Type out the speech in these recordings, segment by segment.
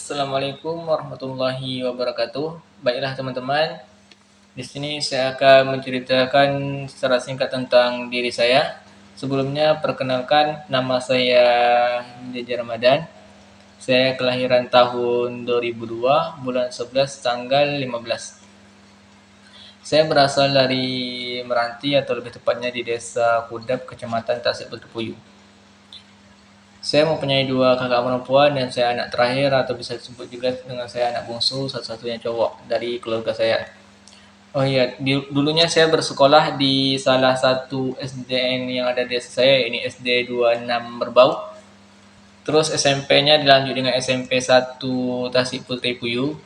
Assalamualaikum warahmatullahi wabarakatuh. Baiklah teman-teman, di sini saya akan menceritakan secara singkat tentang diri saya. Sebelumnya perkenalkan, nama saya Jaja Ramadan. Saya kelahiran tahun 2002, bulan 11, tanggal 15. Saya berasal dari Meranti atau lebih tepatnya di Desa Kudap, Kecamatan Tasik Betupuyu. Saya mempunyai dua kakak perempuan dan saya anak terakhir atau bisa disebut juga dengan saya anak bungsu satu-satunya cowok dari keluarga saya. Oh iya, dulunya saya bersekolah di salah satu SDN yang ada di desa saya, ini SD 26 Merbau. Terus SMP-nya dilanjut dengan SMP 1 Tasik Putri Puyuh.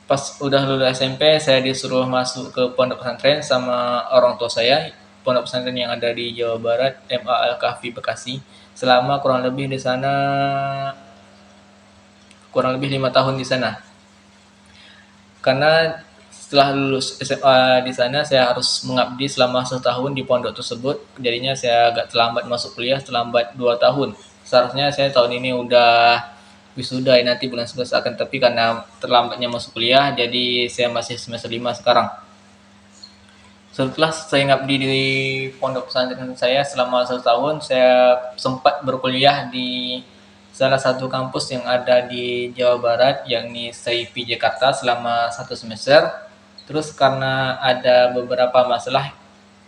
Pas udah lulus SMP, saya disuruh masuk ke pondok pesantren sama orang tua saya. Pondok pesantren yang ada di Jawa Barat, MA Al-Kahfi Bekasi. Selama kurang lebih di sana kurang lebih 5 tahun di sana. Karena setelah lulus SMA di sana, saya harus mengabdi selama 1 tahun di pondok tersebut. Jadinya saya agak terlambat masuk kuliah, terlambat 2 tahun. Seharusnya saya tahun ini udah wisuda nanti bulan 11 akan, tapi karena terlambatnya masuk kuliah, jadi saya masih semester 5 sekarang. Setelah saya ngabdi di pondok pesantren saya selama 1 tahun, saya sempat berkuliah di salah satu kampus yang ada di Jawa Barat, yakni SAIPI Jakarta selama 1 semester. Terus karena ada beberapa masalah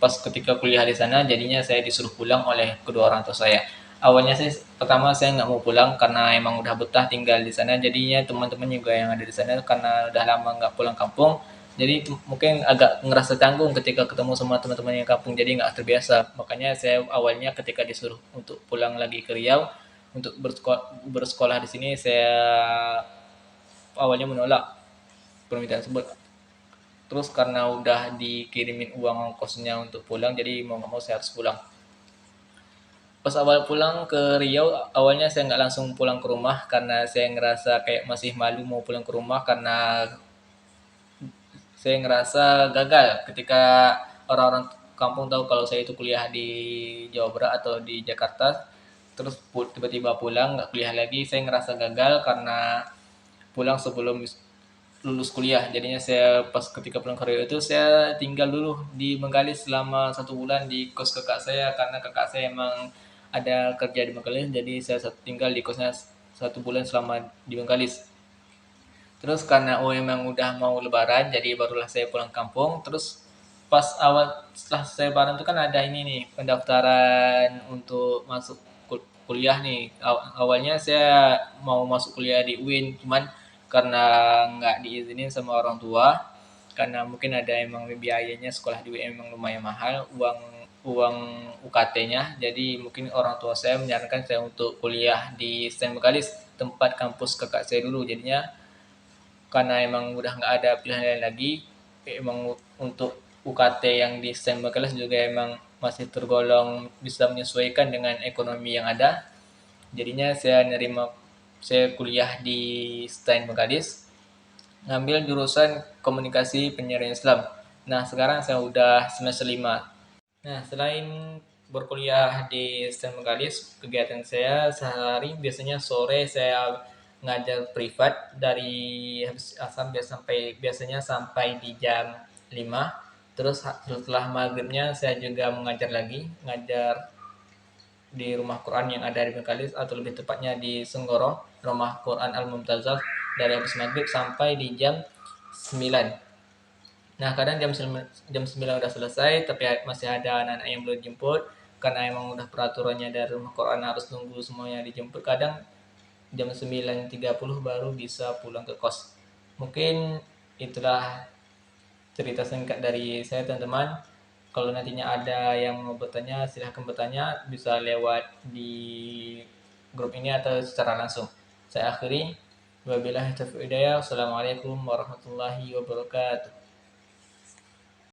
pas ketika kuliah di sana, jadinya saya disuruh pulang oleh kedua orang tua saya. Awalnya pertama saya nggak mau pulang karena emang udah betah tinggal di sana. Jadinya teman-teman juga yang ada di sana karena udah lama nggak pulang kampung, jadi mungkin agak ngerasa canggung ketika ketemu sama teman-teman yang kampung, jadi nggak terbiasa. Makanya saya awalnya ketika disuruh untuk pulang lagi ke Riau untuk bersekolah di sini, saya awalnya menolak permintaan tersebut. Terus karena udah dikirimin uang ongkosnya untuk pulang, jadi mau nggak mau saya harus pulang. Pas awal pulang ke Riau, awalnya saya nggak langsung pulang ke rumah karena saya ngerasa kayak masih malu mau pulang ke rumah, karena saya ngerasa gagal ketika orang-orang kampung tahu kalau saya itu kuliah di Jawa Barat atau di Jakarta. Terus tiba-tiba pulang nggak kuliah lagi, saya ngerasa gagal karena pulang sebelum lulus kuliah. Jadinya saya pas ketika pulang ke Riau itu saya tinggal dulu di Bengkalis selama 1 bulan di kos kakak saya, karena kakak saya emang ada kerja di Bengkalis, jadi saya tinggal di kosnya 1 bulan selama di Bengkalis. Terus karena emang udah mau lebaran, jadi barulah saya pulang kampung. Terus pas awal setelah saya lebaran itu kan ada ini nih, pendaftaran untuk masuk kuliah nih. Awalnya saya mau masuk kuliah di UIN, cuman karena nggak diizinin sama orang tua, karena mungkin ada emang biayanya sekolah di UIN emang lumayan mahal, uang uang UKT-nya. Jadi mungkin orang tua saya menyarankan saya untuk kuliah di STEM Bekalis, tempat kampus kakak saya dulu. Jadinya karena emang udah nggak ada pilihan lain lagi, emang untuk UKT yang di STEM Bakalas juga emang masih tergolong bisa menyesuaikan dengan ekonomi yang ada. Jadinya saya kuliah di STEM Bakalis, ngambil jurusan komunikasi penyiaran Islam. Nah, sekarang saya udah semester 5. Nah, selain berkuliah di STEM Bengkalis, kegiatan saya sehari biasanya sore saya ngajar privat dari habis asar biasanya sampai di jam 5. Terus setelah maghribnya saya juga mengajar lagi, ngajar di rumah Quran yang ada di Bengkalis, atau lebih tepatnya di Senggoro, rumah Quran Al-Mumtazah, dari habis maghrib sampai di jam 9. Nah, kadang jam 9 udah selesai, tapi masih ada anak-anak yang belum dijemput. Karena emang udah peraturannya dari rumah Quran harus nunggu semuanya dijemput. Kadang jam 9.30 baru bisa pulang ke kos. Mungkin itulah cerita singkat dari saya, teman-teman. Kalau nantinya ada yang mau bertanya, silahkan bertanya. Bisa lewat di grup ini atau secara langsung. Saya akhiri. Wabillahi taufiq hidayah. Wassalamualaikum warahmatullahi wabarakatuh.